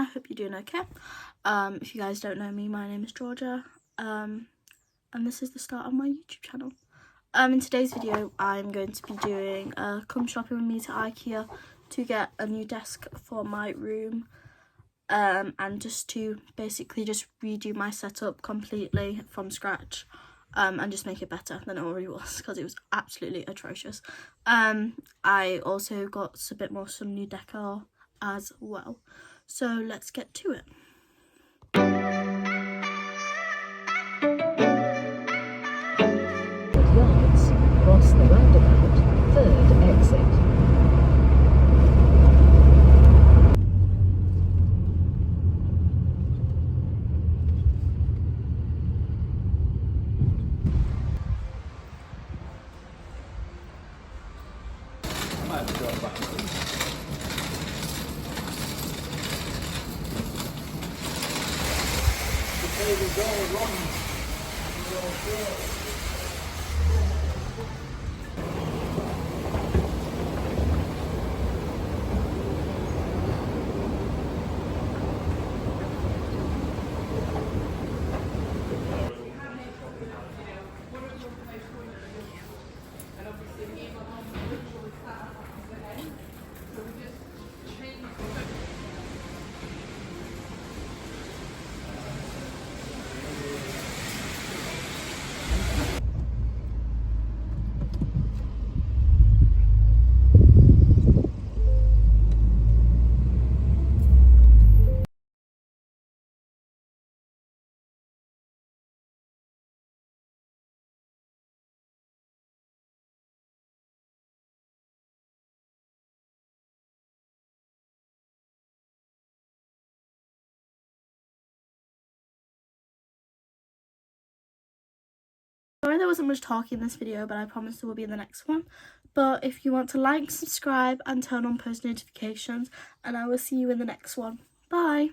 I hope you're doing okay. If you guys don't know me, my name is Georgia, and this is the start of my YouTube channel. In today's video, I'm going to be doing come shopping with me to IKEA to get a new desk for my room, and just to basically just redo my setup completely from scratch, and just make it better than it already was, because it was absolutely atrocious. I also got some new decor as well, so let's get to it. Yards, cross the roundabout, third exit. Sorry there wasn't much talking in this video, but I promise there will be in the next one. But if you want to like, subscribe and turn on post notifications, and I will see you in the next one. Bye!